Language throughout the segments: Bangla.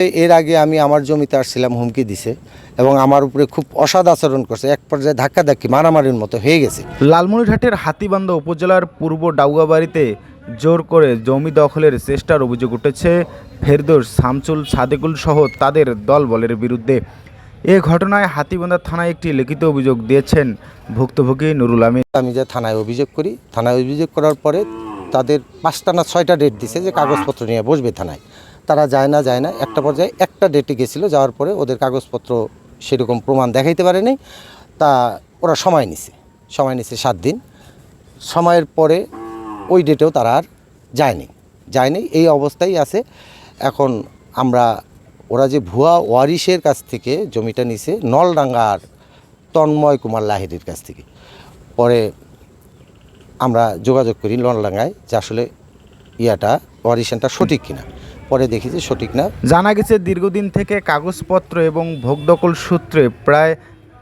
এর আগে আমি আমার জমিতে আসছিলাম, হুমকি দিছে এবং আমার উপরে খুব অসৎ আচরণ করছে। এক পর্যায়ে ধাক্কাধাক্কি মারামারির মতো হয়ে গেছে। লালমনিরহাটের হাতীবান্ধা উপজেলার পূর্ব ডাউগাবাড়িতে জোর করে জমি দখলের চেষ্টার অভিযোগ উঠেছে ফেরদৌস, শামসুল, সাদেকুল সহ তাদের দলবলের বিরুদ্ধে। এ ঘটনায় হাতীবান্ধা থানায় একটি লিখিত অভিযোগ দিয়েছেন ভুক্তভোগী নুরুল আমিন। আমি যে থানায় অভিযোগ করি, থানায় অভিযোগ করার পরে তাদের 5টা না 6টা ডেট দিছে যে কাগজপত্র নিয়ে বসবে থানায়। তারা যায় না একটা পর্যায়ে একটা ডেটে গেছিলো, যাওয়ার পরে ওদের কাগজপত্র সেরকম প্রমাণ দেখাইতে পারেনি। তা ওরা সময় নিছে 7 দিন। সময়ের পরে ওই ডেটেও তারা আর যায়নি, এই অবস্থায় আছে। এখন ওরা যে ভুয়া ওয়ারিশের কাছ থেকে জমিটা নিছে নলডাঙ্গার তন্ময় কুমার লাহিড়ির কাছ থেকে। পরে আমরা যোগাযোগ করি নলডাঙ্গায় যে আসলে ওয়ারিশনটা সঠিক কিনা। পরে দেখি যে সঠিক না। জানা গেছে দীর্ঘদিন থেকে কাগজপত্র এবং ভোগদখল সূত্রে প্রায়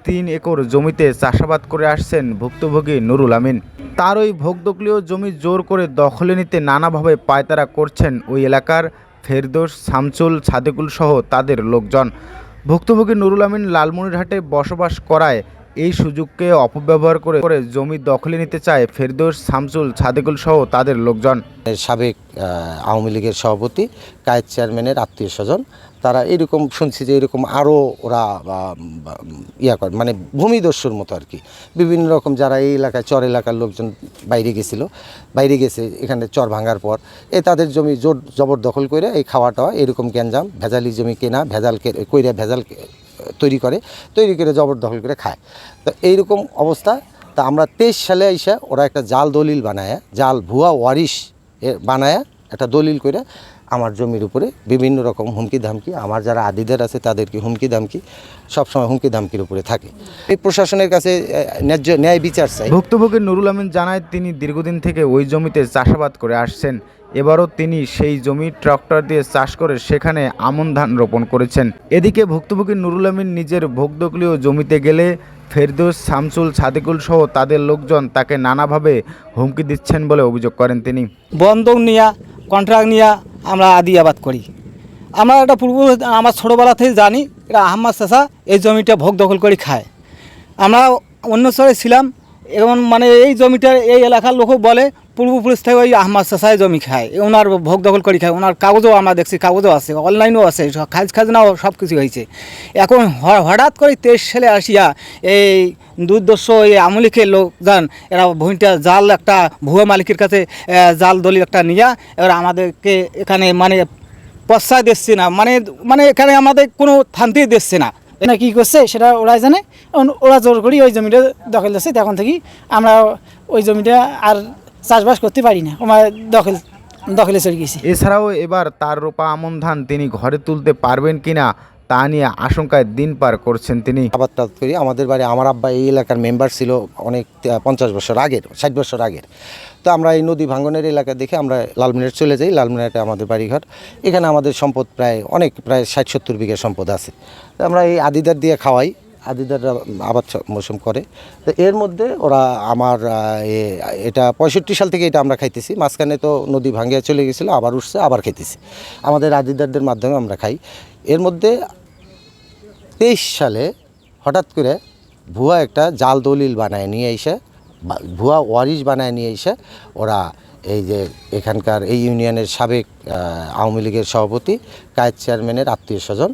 3 একর জমিতে চাষাবাদ করে আসছেন ভুক্তভোগী নুরুল আমিন। তার ওই ভোগদখলীয় জমি জোর করে দখলে নিতে নানাভাবে পায়তারা করছেন ওই এলাকার ফেরদৌস, শামসুল, সাদেকুল সহ তাদের লোকজন। ভুক্তভোগী নুরুল আমিন লালমনিরহাটে বসবাস করায় এই সুযোগকে অপব্যবহার করে জমি দখলে নিতে চায় ফেরদৌস, শামসুল, সাদেকুল সহ তাদের লোকজন। সাবেক আওয়ামী লীগের সভাপতি, কায়েদ চেয়ারম্যানের আত্মীয় স্বজন, তারা এরকম শুনছি যে এরকম আরও ওরা করে, মানে ভূমিদস্যুর মতো আর কি। বিভিন্ন রকম যারা এই এলাকায় চর এলাকার লোকজন বাইরে গেছে এখানে চর ভাঙার পর তাদের জমি জোর জবরদখল করে এই খাওয়া টাওয়া এরকম গ্যাঞ্জাম, ভেজালি জমি কেনা, ভেজাল তৈরি করে জবরদখল করে খায়। তো এইরকম অবস্থা। তা আমরা 23 সালে আইসা ওরা একটা জাল দলিল বানায়, ভুয়া ওয়ারিশ বানায় একটা দলিল করে আমার জমির উপরে বিভিন্ন রকম হুমকি ধামকি, আমার যারা আদিদার আছে তাদেরকে হুমকি ধামকি, সবসময় হুমকি ধামকির উপরে থাকে। এই প্রশাসনের কাছে ন্যায় বিচার চাই। ভুক্তভোগী নুরুল আমিন জানায় তিনি দীর্ঘদিন থেকে ওই জমিতে চাষাবাদ করে আসছেন। এবারও তিনি সেই জমি ট্রাক্টর দিয়ে চাষ করে সেখানে আমন ধান রোপণ করেছেন। এদিকে ভুক্তভোগী নুরুল আমিন নিজের ভোগদখলীয় জমিতে গেলে ফেরদৌস, শামসুল, সাদেকুল সহ তাদের লোকজন তাকে নানাভাবে হুমকি দিচ্ছেন বলে অভিযোগ করেন তিনি। বন্ধক নিয়া, কন্ট্রাক্ট নিয়া আমরা আদি আবাদ করি। আমরা এটা আমার ছোটোবেলা থেকে জানি এটা আহম্মদ চাচা এই জমিটা ভোগ দখল করে খায়। আমরা অন্য শহরে ছিলাম, এবং মানে এই জমিটার এই এলাকার লোকও বলে পূর্বপুরুষ থেকে ওই আহম্মদ চাচাই জমি খায়, ওনার ভোগ দখল করে খায়। ওনার কাগজও আমরা দেখছি, কাগজও আছে, অনলাইনও আছে, খাজনাও সব কিছু হয়েছে। এখন হঠাৎ করে 23 সালে আসিয়া এই দুর্দর্শ এই আমলিকের লোকজন এরা ভূমিটা জাল একটা ভুয়া মালিকের কাছে জাল দলিল একটা নিয়া এবার আমাদেরকে এখানে মানে পশ্চায় দিচ্ছে না, মানে এখানে আমাদের কোনো শান্তি দিচ্ছে না। না কী করছে সেটা ওরাই জানে। ওরা জোর করি ওই জমিটা দখল দিচ্ছে, তখন থেকে আমরা ওই জমিটা আর চাষবাস করতে পারি না, আমার দখলে চলে গেছি। এছাড়াও এবার তার রোপা আমন ধান তিনি ঘরে তুলতে পারবেন কিনা তা নিয়ে আশঙ্কায় দিন পার করছেন তিনি। আবাদ করি আমাদের বাড়ি, আমার আব্বা এই এলাকার মেম্বার ছিল অনেক 50 বছর আগের, 60 বছর আগের। তো আমরা এই নদী ভাঙ্গনের এলাকা দেখে আমরা লালমনিরহাট চলে যাই। লালমনিরহাটে আমাদের বাড়িঘর, এখানে আমাদের সম্পদ প্রায় 60-70 বিঘা সম্পদ আছে। আমরা এই আদিদার দিয়ে খাওয়াই, আদিদাররা আবাদ মৌসুম করে। তো এর মধ্যে ওরা এটা 65 সাল থেকে এটা আমরা খাইতেছি। মাঝখানে তো নদী ভাঙ্গিয়া চলে গেছিলো, আবার উঠছে, আবার খাইতেছি। আমাদের আদিদারদের মাধ্যমে আমরা খাই। এর মধ্যে 23 সালে হঠাৎ করে ভুয়া একটা জাল দলিল বানায় নিয়ে এসে, ভুয়া ওয়ারিশ বানায় নিয়ে এসে ওরা এই যে এখানকার এই ইউনিয়নের সাবেক আওয়ামী লীগের সভাপতি, কায়েদ চেয়ারম্যানের আত্মীয় স্বজন,